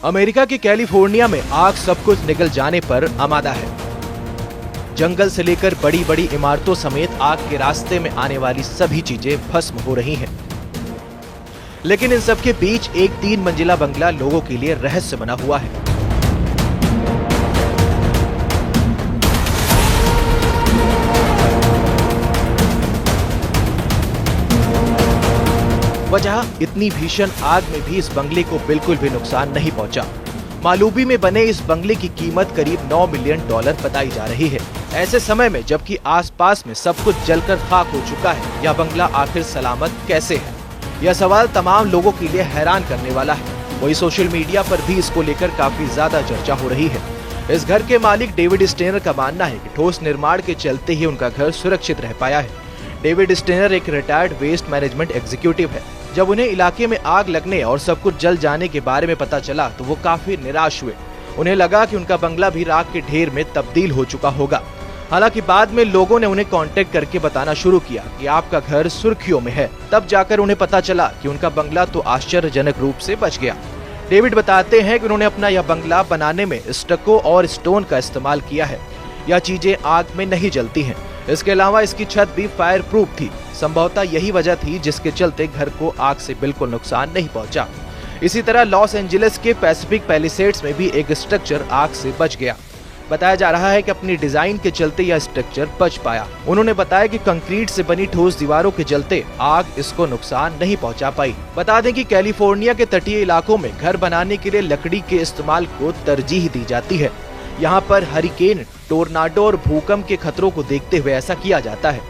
America के California में आग सब कुछ निगल जाने पर आमादा है। जंगल से लेकर बड़ी बड़ी इमारतों समेत आग के रास्ते में आने वाली सभी चीजें भस्म हो रही हैं। लेकिन इन सब के बीच एक 3 मंजिला बंगला लोगों के लिए रहस्य बना हुआ है। वजह, इतनी भीषण आग में भी इस बंगले को बिल्कुल भी नुकसान नहीं पहुंचा। मालूबी में बने इस बंगले की कीमत करीब $9 मिलियन बताई जा रही है। ऐसे समय में जबकि आसपास में सब कुछ जलकर खाक हो चुका है, यह बंगला आखिर सलामत कैसे है? यह सवाल तमाम लोगों के लिए हैरान करने वाला है। वही सोशल मीडिया पर भी इसको लेकर काफी ज्यादा चर्चा हो रही है। इस घर के मालिक डेविड स्टेनर का मानना है कि ठोस निर्माण के चलते ही उनका घर सुरक्षित रह पाया है। डेविड स्टेनर एक रिटायर्ड वेस्ट मैनेजमेंट एग्जीक्यूटिव है। जब उन्हें इलाके में आग लगने और सब कुछ जल जाने के बारे में पता चला तो वो काफी निराश हुए। उन्हें लगा कि उनका बंगला भी राख के ढेर में तब्दील हो चुका होगा। हालांकि बाद में लोगों ने उन्हें कांटेक्ट करके बताना शुरू किया कि आपका घर सुर्खियों में है। तब जाकर उन्हें पता चला कि उनका बंगला तो आश्चर्यजनक रूप से बच गया। डेविड बताते हैं कि उन्होंने अपना यह बंगला बनाने में स्टको और स्टोन का इस्तेमाल किया है। यह चीजें आग में नहीं जलती हैं। इसके अलावा इसकी छत भी फायर प्रूफ थी। संभवतः यही वजह थी जिसके चलते घर को आग से बिल्कुल नुकसान नहीं पहुंचा। इसी तरह लॉस एंजलिस के पैसिफिक पैलिसेड्स में भी एक स्ट्रक्चर आग से बच गया। बताया जा रहा है कि अपनी डिजाइन के चलते यह स्ट्रक्चर बच पाया। उन्होंने बताया कि कंक्रीट से बनी ठोस दीवारों के चलते आग इसको नुकसान नहीं पहुंचा पाई। बता दें कि कैलिफोर्निया के तटीय इलाकों में घर बनाने के लिए लकड़ी के इस्तेमाल को तरजीह दी जाती है। यहाँ पर हरिकेन, टोर्नाडो और भूकंप के खतरों को देखते हुए ऐसा किया जाता है।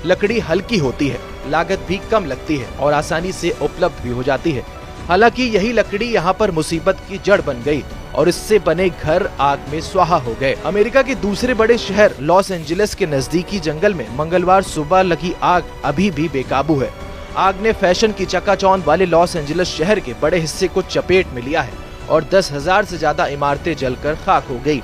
लकड़ी हल्की होती है, लागत भी कम लगती है और आसानी से उपलब्ध भी हो जाती है। हालांकि यही लकड़ी यहाँ पर मुसीबत की जड़ बन गई और इससे बने घर आग में स्वाहा हो गए। अमेरिका के दूसरे बड़े शहर लॉस एंजलिस के नजदीकी जंगल में मंगलवार सुबह लगी आग अभी भी बेकाबू है। आग ने फैशन की चकाचौंध वाले लॉस एंजलिस शहर के बड़े हिस्से को चपेट में लिया है और 10,000 से ज्यादा इमारतें जलकर खाक हो गयी।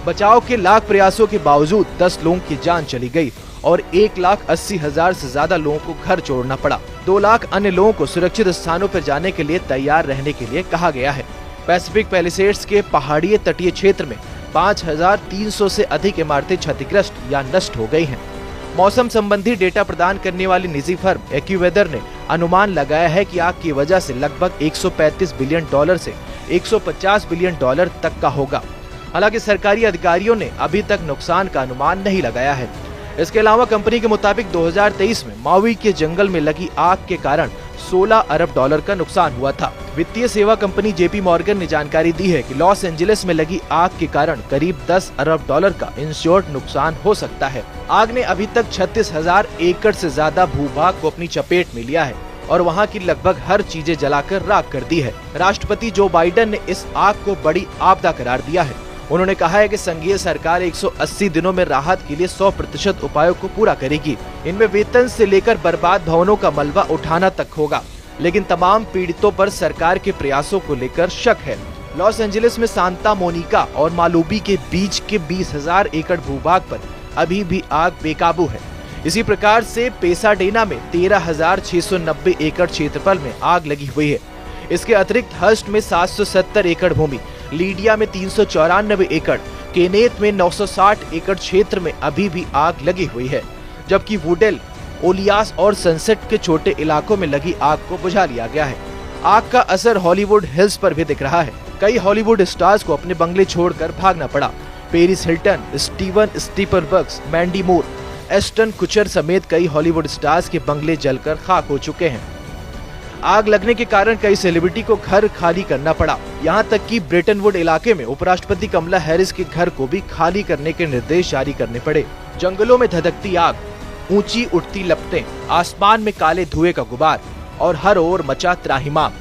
बचाव के लाख प्रयासों के बावजूद 10 लोगों की जान चली गई और 1,80,000 से ज्यादा लोगों को घर छोड़ना पड़ा। 2 लाख अन्य लोगों को सुरक्षित स्थानों पर जाने के लिए तैयार रहने के लिए कहा गया है। पैसिफिक पैलिसेड्स के पहाड़ी तटीय क्षेत्र में 5,300 से अधिक इमारतें क्षतिग्रस्त या नष्ट हो गई हैं। मौसम संबंधी डेटा प्रदान करने वाली निजी फर्म एक्यूवेदर ने अनुमान लगाया है कि आग की वजह से लगभग $135 बिलियन से $150 बिलियन तक का होगा। हालांकि सरकारी अधिकारियों ने अभी तक नुकसान का अनुमान नहीं लगाया है। इसके अलावा कंपनी के मुताबिक 2023 में माउई के जंगल में लगी आग के कारण $16 अरब का नुकसान हुआ था। वित्तीय सेवा कंपनी जेपी मॉर्गन ने जानकारी दी है कि लॉस एंजलिस में लगी आग के कारण करीब $10 अरब का इंश्योर्ड नुकसान हो सकता है। आग ने अभी तक 36,000 एकड़ से ज्यादा भूभाग को अपनी चपेट में लिया है और वहां की लगभग हर चीजें जलाकर राख कर दी है। राष्ट्रपति जो बाइडेन ने इस आग को बड़ी आपदा करार दिया है। उन्होंने कहा है कि संघीय सरकार 180 दिनों में राहत के लिए 100% उपायों को पूरा करेगी। इनमें वेतन से लेकर बर्बाद भवनों का मलबा उठाना तक होगा। लेकिन तमाम पीड़ितों पर सरकार के प्रयासों को लेकर शक है। लॉस एंजलिस में सांता मोनिका और मालूबी के बीच के 20,000 एकड़ भूभाग पर अभी भी आग बेकाबू है। इसी प्रकार से पेसाडेना में 13,690 एकड़ क्षेत्रफल में आग लगी हुई है। इसके अतिरिक्त हर्स्ट में 770 एकड़ भूमि, लीडिया में 394 एकड़, केनेथ में 960 एकड़ क्षेत्र में अभी भी आग लगी हुई है। जबकि वुडेल, ओलियास और सनसेट के छोटे इलाकों में लगी आग को बुझा लिया गया है। आग का असर हॉलीवुड हिल्स पर भी दिख रहा है। कई हॉलीवुड स्टार्स को अपने बंगले छोड़कर भागना पड़ा। Paris Hilton, Steven Spielberg, Mandy मूर, एस्टन कुचर समेत कई हॉलीवुड स्टार्स के बंगले जलकर खाक हो चुके हैं। आग लगने के कारण कई सेलिब्रिटी को घर खाली करना पड़ा। यहाँ तक कि ब्रेटनवुड इलाके में उपराष्ट्रपति कमला हैरिस के घर को भी खाली करने के निर्देश जारी करने पड़े। जंगलों में धधकती आग, ऊंची उठती लपटें, आसमान में काले धुएं का गुबार और हर ओर मचा त्राहिमाम।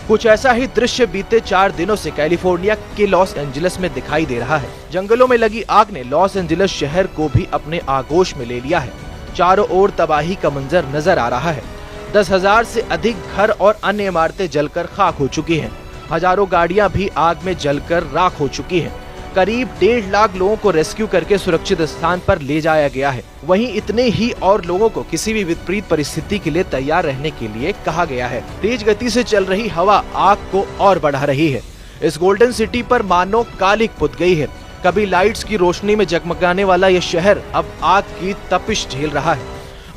कुछ ऐसा ही दृश्य बीते 4 दिनों से कैलिफोर्निया के लॉस एंजलिस में दिखाई दे रहा है। जंगलों में लगी आग ने लॉस एंजलिस शहर को भी अपने आगोश में ले लिया है। चारों ओर तबाही का मंजर नजर आ रहा है। 10,000 से अधिक घर और अन्य इमारतें जलकर खाक हो चुकी हैं। हजारों गाड़ियां भी आग में जलकर राख हो चुकी हैं। करीब 1.5 लाख लोगों को रेस्क्यू करके सुरक्षित स्थान पर ले जाया गया है। वहीं इतने ही और लोगों को किसी भी विपरीत परिस्थिति के लिए तैयार रहने के लिए कहा गया है। तेज गति से चल रही हवा आग को और बढ़ा रही है। इस गोल्डन सिटी पर मानो कालिक पुत गई है। कभी लाइट्स की रोशनी में जगमगाने वाला यह शहर अब आग की तपिश झेल रहा है।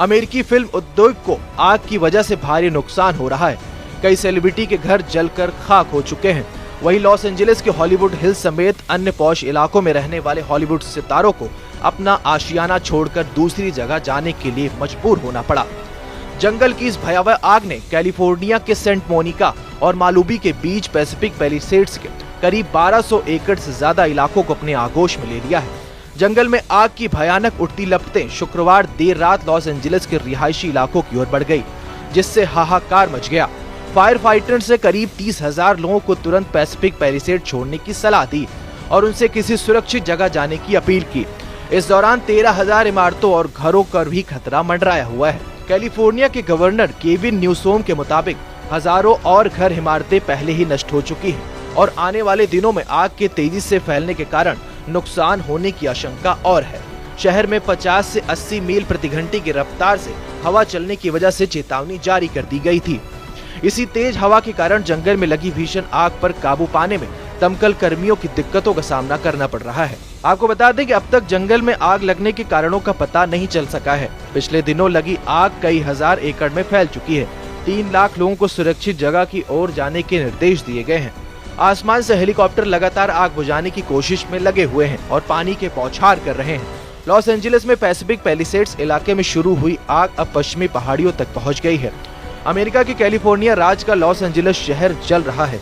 अमेरिकी फिल्म उद्योग को आग की वजह से भारी नुकसान हो रहा है। कई सेलिब्रिटी के घर जलकर खाक हो चुके हैं। वहीं लॉस एंजलिस के हॉलीवुड हिल्स समेत अन्य पॉश इलाकों में रहने वाले हॉलीवुड सितारों को अपना आशियाना छोड़कर दूसरी जगह जाने के लिए मजबूर होना पड़ा। जंगल की इस भयावह आग ने कैलिफोर्निया के सेंट मोनिका और मालुबी के बीच पैसिफिक पैलिसेड्स के करीब 1200 एकड़ से ज्यादा इलाकों को अपने आगोश में ले लिया है। जंगल में आग की भयानक उठती लपटें शुक्रवार देर रात लॉस एंजलिस के रिहायशी इलाकों की ओर बढ़ गई, जिससे हाहाकार मच गया। फायर फाइटर्स ने करीब 30,000 लोगों को तुरंत पैसिफिक पैलिसेड छोड़ने की सलाह दी और उनसे किसी सुरक्षित जगह जाने की अपील की। इस दौरान 13,000 इमारतों और घरों पर भी खतरा मंडराया हुआ है। कैलिफोर्निया के गवर्नर केविन न्यूसोम के मुताबिक हजारों और घर इमारतें पहले ही नष्ट हो चुकी हैं और आने वाले दिनों में आग के तेजी से फैलने के कारण नुकसान होने की आशंका और है। शहर में 50 से 80 मील प्रति घंटे की रफ्तार से हवा चलने की वजह से चेतावनी जारी कर दी गई थी। इसी तेज हवा के कारण जंगल में लगी भीषण आग पर काबू पाने में दमकल कर्मियों की दिक्कतों का सामना करना पड़ रहा है। आपको बता दें कि अब तक जंगल में आग लगने के कारणों का पता नहीं चल सका है। पिछले दिनों लगी आग कई हजार एकड़ में फैल चुकी है। 3 लाख लोगों को सुरक्षित जगह की ओर जाने के निर्देश दिए गए हैं। आसमान से हेलीकॉप्टर लगातार आग बुझाने की कोशिश में लगे हुए हैं और पानी के बौछार कर रहे हैं। लॉस एंजलिस में पैसिफिक पैलिसेड्स इलाके में शुरू हुई आग अब पश्चिमी पहाड़ियों तक पहुंच गई है। अमेरिका के कैलिफोर्निया राज्य का लॉस एंजलिस शहर जल रहा है।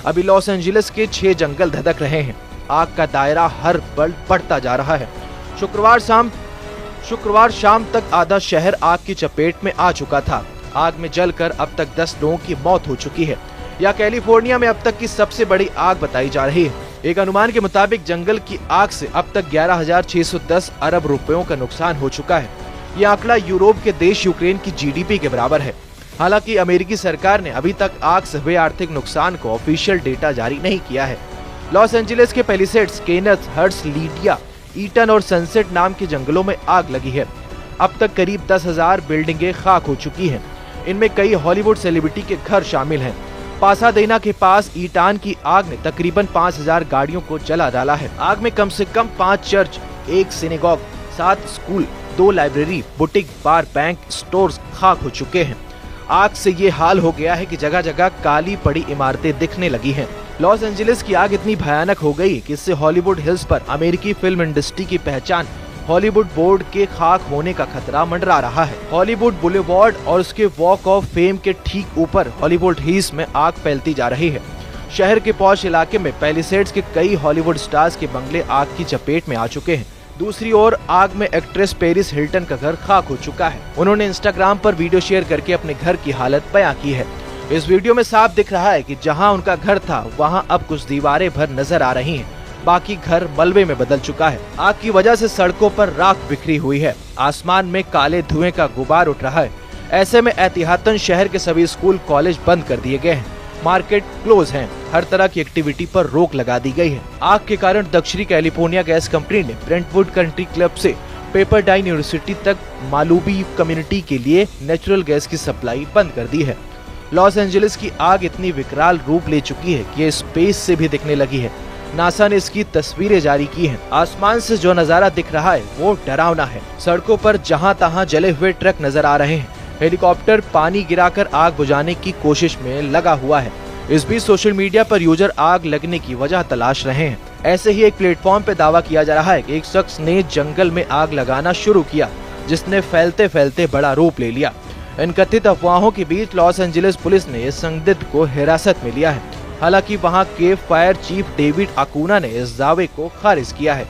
अभी लॉस एंजलिस के 6 जंगल धधक रहे हैं। आग का दायरा हर पल बढ़ता जा रहा है। शुक्रवार शाम तक आधा शहर आग की चपेट में आ चुका था। आग में जलकर अब तक 10 लोगों की मौत हो चुकी है। यह कैलिफोर्निया में अब तक की सबसे बड़ी आग बताई जा रही है। एक अनुमान के मुताबिक जंगल की आग से अब तक 11,610 अरब रुपयों का नुकसान हो चुका है। यह आंकड़ा यूरोप के देश यूक्रेन की जीडीपी के बराबर है। हालांकि अमेरिकी सरकार ने अभी तक आग से हुए आर्थिक नुकसान को ऑफिशियल डेटा जारी नहीं किया है। लॉस एंजलिस के पैलिसेड्स, केनेथ, हर्ट्स, लीडिया, ईटन और सनसेट नाम के जंगलों में आग लगी है। अब तक करीब 10,000 बिल्डिंगें खाक हो चुकी हैं। इनमें कई हॉलीवुड सेलिब्रिटी के घर शामिल हैं। पासाडेना के पास ईटान की आग ने तकरीबन 5,000 गाड़ियों को जला डाला है। आग में कम से कम 5 church, 1 synagogue, 7 school, 2 library, boutique, bar, bank, stores खाक हो चुके हैं। आग से ये हाल हो गया है कि जगह जगह काली पड़ी इमारतें दिखने लगी हैं। लॉस एंजलिस की आग इतनी भयानक हो गई कि इससे हॉलीवुड हिल्स पर अमेरिकी फिल्म इंडस्ट्री की पहचान हॉलीवुड बोर्ड के खाक होने का खतरा मंडरा रहा है। हॉलीवुड बुलेवार्ड और उसके वॉक ऑफ फेम के ठीक ऊपर हॉलीवुड हिल्स में आग फैलती जा रही है। शहर के पॉश इलाके में पैलिसेड्स के कई हॉलीवुड स्टार्स के बंगले आग की चपेट में आ चुके हैं। दूसरी ओर आग में एक्ट्रेस पेरिस हिल्टन का घर खाक हो चुका है। उन्होंने इंस्टाग्राम पर वीडियो शेयर करके अपने घर की हालत बयां की है। इस वीडियो में साफ दिख रहा है कि जहां उनका घर था वहां अब कुछ दीवारें भर नजर आ रही हैं। बाकी घर मलबे में बदल चुका है। आग की वजह से सड़कों पर राख बिखरी हुई है। आसमान में काले धुएं का गुबार उठ रहा है। ऐसे में एहतियातन शहर के सभी स्कूल, कॉलेज बंद कर दिए गए हैं। मार्केट क्लोज हैं। हर तरह की एक्टिविटी पर रोक लगा दी गई है। आग के कारण दक्षिणी कैलिफोर्निया गैस कंपनी ने ब्रेंटवुड कंट्री क्लब से पेपरडाइन यूनिवर्सिटी तक मालुबी कम्युनिटी के लिए नेचुरल गैस की सप्लाई बंद कर दी है। लॉस एंजलिस की आग इतनी विकराल रूप ले चुकी है कि ये स्पेस से भी दिखने लगी है। नासा ने इसकी तस्वीरें जारी की हैं। आसमान से जो नजारा दिख रहा है वो डरावना है। सड़कों पर जहां तहां जले हुए ट्रक नजर आ रहे हैं। हेलीकॉप्टर पानी गिराकर आग बुझाने की कोशिश में लगा हुआ है। इस बीच सोशल मीडिया पर यूजर आग लगने की वजह तलाश रहे हैं। ऐसे ही एक प्लेटफॉर्म पे दावा किया जा रहा है कि एक शख्स ने जंगल में आग लगाना शुरू किया, जिसने फैलते फैलते बड़ा रूप ले लिया। इन कथित अफवाहों के बीच लॉस एंजलिस पुलिस ने इस संदिग्ध को हिरासत में लिया है। हालांकि वहां के फायर चीफ डेविड अकूना ने इस दावे को खारिज किया है।